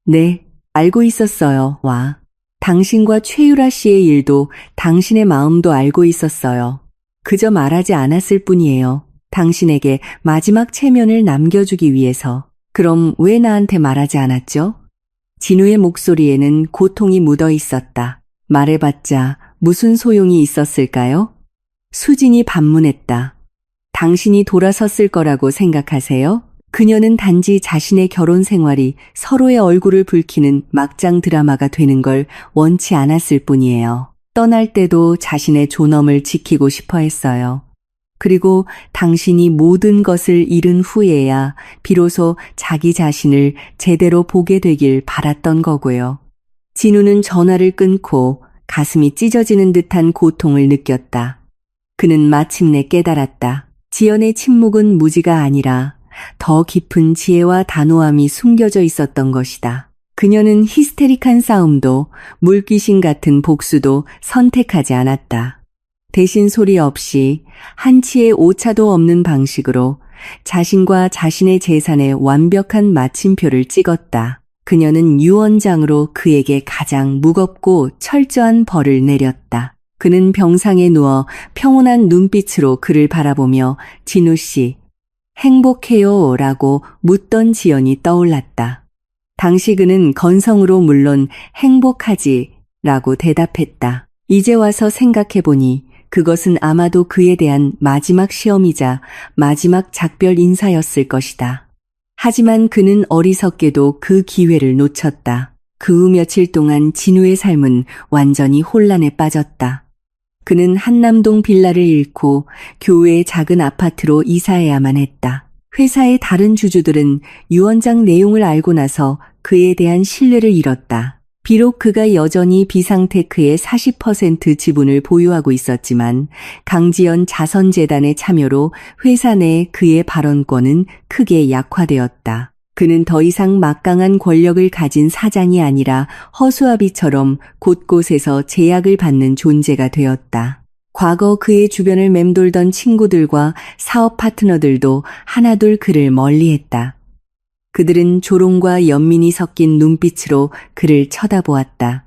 네, 알고 있었어요. 와. 당신과 최유라 씨의 일도 당신의 마음도 알고 있었어요. 그저 말하지 않았을 뿐이에요. 당신에게 마지막 체면을 남겨주기 위해서. 그럼 왜 나한테 말하지 않았죠? 진우의 목소리에는 고통이 묻어 있었다. 말해봤자 무슨 소용이 있었을까요? 수진이 반문했다. 당신이 돌아섰을 거라고 생각하세요? 그녀는 단지 자신의 결혼 생활이 서로의 얼굴을 붉히는 막장 드라마가 되는 걸 원치 않았을 뿐이에요. 떠날 때도 자신의 존엄을 지키고 싶어 했어요. 그리고 당신이 모든 것을 잃은 후에야 비로소 자기 자신을 제대로 보게 되길 바랐던 거고요. 진우는 전화를 끊고 가슴이 찢어지는 듯한 고통을 느꼈다. 그는 마침내 깨달았다. 지연의 침묵은 무지가 아니라 더 깊은 지혜와 단호함이 숨겨져 있었던 것이다. 그녀는 히스테릭한 싸움도 물귀신 같은 복수도 선택하지 않았다. 대신 소리 없이 한치의 오차도 없는 방식으로 자신과 자신의 재산에 완벽한 마침표를 찍었다. 그녀는 유언장으로 그에게 가장 무겁고 철저한 벌을 내렸다. 그는 병상에 누워 평온한 눈빛으로 그를 바라보며 진우 씨, 행복해요 라고 묻던 지연이 떠올랐다. 당시 그는 건성으로 물론 행복하지 라고 대답했다. 이제 와서 생각해보니 그것은 아마도 그에 대한 마지막 시험이자 마지막 작별 인사였을 것이다. 하지만 그는 어리석게도 그 기회를 놓쳤다. 그 후 며칠 동안 진우의 삶은 완전히 혼란에 빠졌다. 그는 한남동 빌라를 잃고 교외의 작은 아파트로 이사해야만 했다. 회사의 다른 주주들은 유 원장 내용을 알고 나서 그에 대한 신뢰를 잃었다. 비록 그가 여전히 비상테크의 40% 지분을 보유하고 있었지만 강지연 자선재단의 참여로 회사 내 그의 발언권은 크게 약화되었다. 그는 더 이상 막강한 권력을 가진 사장이 아니라 허수아비처럼 곳곳에서 제약을 받는 존재가 되었다. 과거 그의 주변을 맴돌던 친구들과 사업 파트너들도 하나둘 그를 멀리했다. 그들은 조롱과 연민이 섞인 눈빛으로 그를 쳐다보았다.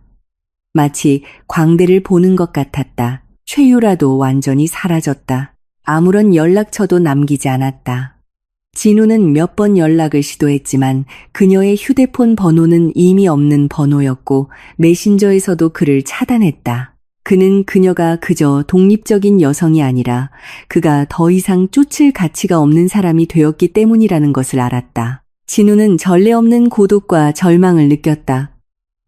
마치 광대를 보는 것 같았다. 최유라도 완전히 사라졌다. 아무런 연락처도 남기지 않았다. 진우는 몇 번 연락을 시도했지만 그녀의 휴대폰 번호는 이미 없는 번호였고 메신저에서도 그를 차단했다. 그는 그녀가 그저 독립적인 여성이 아니라 그가 더 이상 쫓을 가치가 없는 사람이 되었기 때문이라는 것을 알았다. 진우는 전례 없는 고독과 절망을 느꼈다.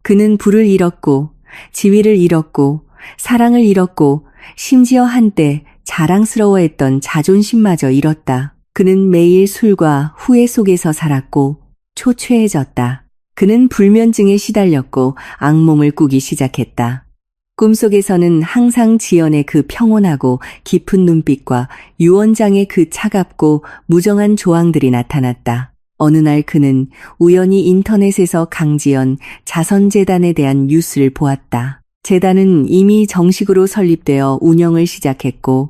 그는 부를 잃었고, 지위를 잃었고, 사랑을 잃었고, 심지어 한때 자랑스러워했던 자존심마저 잃었다. 그는 매일 술과 후회 속에서 살았고, 초췌해졌다. 그는 불면증에 시달렸고, 악몽을 꾸기 시작했다. 꿈속에서는 항상 지연의 그 평온하고 깊은 눈빛과 유 원장의 그 차갑고 무정한 조항들이 나타났다. 어느 날 그는 우연히 인터넷에서 강지연 자선재단에 대한 뉴스를 보았다. 재단은 이미 정식으로 설립되어 운영을 시작했고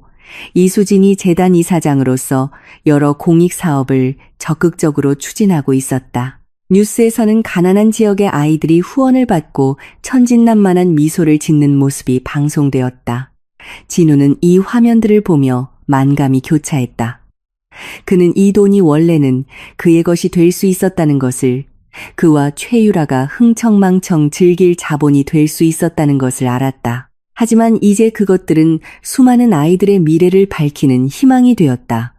이수진이 재단 이사장으로서 여러 공익 사업을 적극적으로 추진하고 있었다. 뉴스에서는 가난한 지역의 아이들이 후원을 받고 천진난만한 미소를 짓는 모습이 방송되었다. 진우는 이 화면들을 보며 만감이 교차했다. 그는 이 돈이 원래는 그의 것이 될 수 있었다는 것을, 그와 최유라가 흥청망청 즐길 자본이 될 수 있었다는 것을 알았다. 하지만 이제 그것들은 수많은 아이들의 미래를 밝히는 희망이 되었다.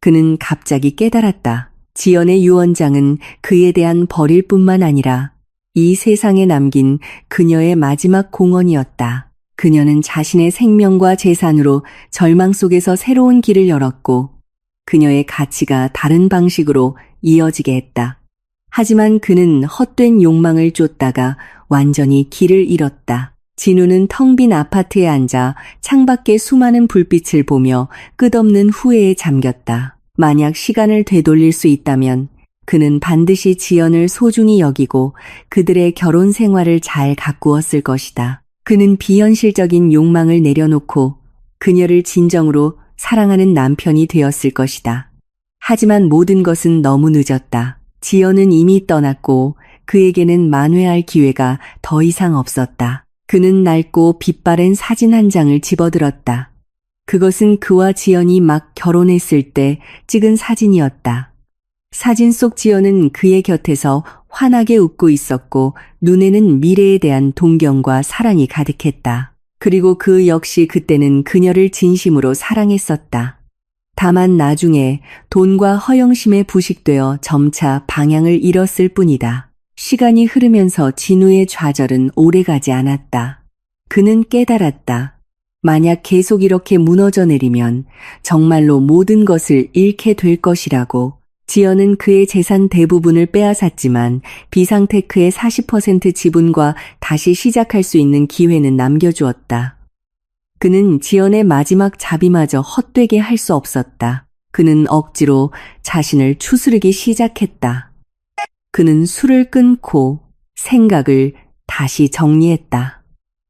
그는 갑자기 깨달았다. 지연의 유 원장은 그에 대한 벌일 뿐만 아니라 이 세상에 남긴 그녀의 마지막 공헌이었다. 그녀는 자신의 생명과 재산으로 절망 속에서 새로운 길을 열었고 그녀의 가치가 다른 방식으로 이어지게 했다. 하지만 그는 헛된 욕망을 쫓다가 완전히 길을 잃었다. 진우는 텅 빈 아파트에 앉아 창밖의 수많은 불빛을 보며 끝없는 후회에 잠겼다. 만약 시간을 되돌릴 수 있다면 그는 반드시 지연을 소중히 여기고 그들의 결혼 생활을 잘 가꾸었을 것이다. 그는 비현실적인 욕망을 내려놓고 그녀를 진정으로 사랑하는 남편이 되었을 것이다. 하지만 모든 것은 너무 늦었다. 지연은 이미 떠났고 그에게는 만회할 기회가 더 이상 없었다. 그는 낡고 빛바랜 사진 한 장을 집어들었다. 그것은 그와 지연이 막 결혼했을 때 찍은 사진이었다. 사진 속 지연은 그의 곁에서 환하게 웃고 있었고 눈에는 미래에 대한 동경과 사랑이 가득했다. 그리고 그 역시 그때는 그녀를 진심으로 사랑했었다. 다만 나중에 돈과 허영심에 부식되어 점차 방향을 잃었을 뿐이다. 시간이 흐르면서 진우의 좌절은 오래가지 않았다. 그는 깨달았다. 만약 계속 이렇게 무너져 내리면 정말로 모든 것을 잃게 될 것이라고. 지연은 그의 재산 대부분을 빼앗았지만 비상테크의 40% 지분과 다시 시작할 수 있는 기회는 남겨주었다. 그는 지연의 마지막 자비마저 헛되게 할 수 없었다. 그는 억지로 자신을 추스르기 시작했다. 그는 술을 끊고 생각을 다시 정리했다.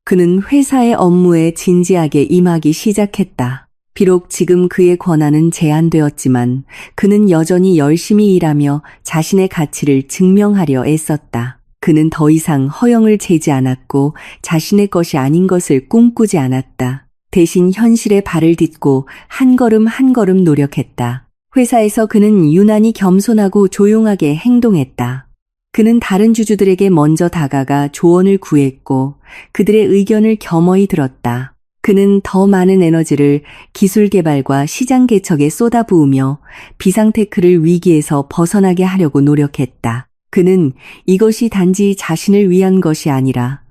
그는 회사의 업무에 진지하게 임하기 시작했다. 비록 지금 그의 권한은 제한되었지만 그는 여전히 열심히 일하며 자신의 가치를 증명하려 애썼다. 그는 더 이상 허영을 재지 않았고 자신의 것이 아닌 것을 꿈꾸지 않았다. 대신 현실에 발을 딛고 한 걸음 한 걸음 노력했다. 회사에서 그는 유난히 겸손하고 조용하게 행동했다. 그는 다른 주주들에게 먼저 다가가 조언을 구했고 그들의 의견을 겸허히 들었다. 그는 더 많은 에너지를 기술 개발과 시장 개척에 쏟아부으며 비상테크를 위기에서 벗어나게 하려고 노력했다. 그는 이것이 단지 자신을 위한 것이 아니라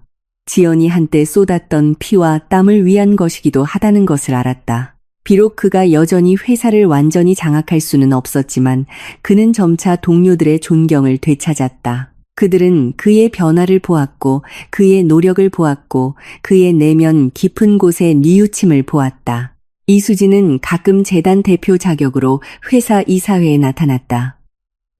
지연이 한때 쏟았던 피와 땀을 위한 것이기도 하다는 것을 알았다. 비록 그가 여전히 회사를 완전히 장악할 수는 없었지만 그는 점차 동료들의 존경을 되찾았다. 그들은 그의 변화를 보았고 그의 노력을 보았고 그의 내면 깊은 곳에 뉘우침을 보았다. 이수진은 가끔 재단 대표 자격으로 회사 이사회에 나타났다.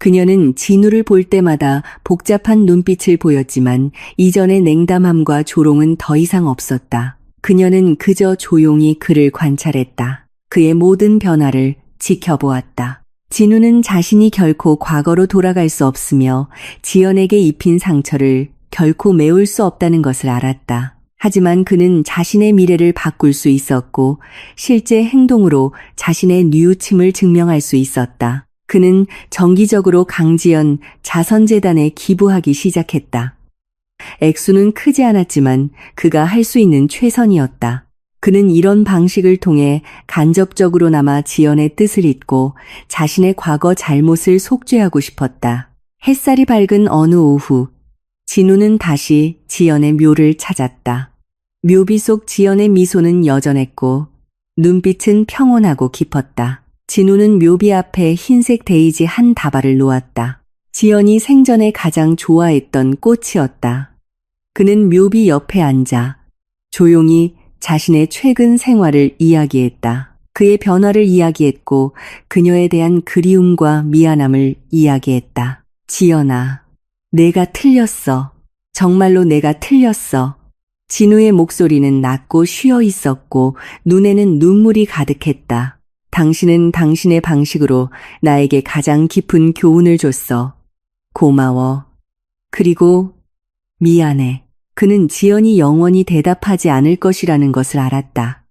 그녀는 진우를 볼 때마다 복잡한 눈빛을 보였지만 이전의 냉담함과 조롱은 더 이상 없었다. 그녀는 그저 조용히 그를 관찰했다. 그의 모든 변화를 지켜보았다. 진우는 자신이 결코 과거로 돌아갈 수 없으며 지연에게 입힌 상처를 결코 메울 수 없다는 것을 알았다. 하지만 그는 자신의 미래를 바꿀 수 있었고 실제 행동으로 자신의 뉘우침을 증명할 수 있었다. 그는 정기적으로 강지연 자선재단에 기부하기 시작했다. 액수는 크지 않았지만 그가 할 수 있는 최선이었다. 그는 이런 방식을 통해 간접적으로나마 지연의 뜻을 잇고 자신의 과거 잘못을 속죄하고 싶었다. 햇살이 밝은 어느 오후, 진우는 다시 지연의 묘를 찾았다. 묘비 속 지연의 미소는 여전했고 눈빛은 평온하고 깊었다. 진우는 묘비 앞에 흰색 데이지 한 다발을 놓았다. 지연이 생전에 가장 좋아했던 꽃이었다. 그는 묘비 옆에 앉아 조용히 자신의 최근 생활을 이야기했다. 그의 변화를 이야기했고 그녀에 대한 그리움과 미안함을 이야기했다. 지연아, 내가 틀렸어. 정말로 내가 틀렸어. 진우의 목소리는 낮고 쉬어 있었고 눈에는 눈물이 가득했다. 당신은 당신의 방식으로 나에게 가장 깊은 교훈을 줬어. 고마워. 그리고 미안해. 그는 지연이 영원히 대답하지 않을 것이라는 것을 알았다.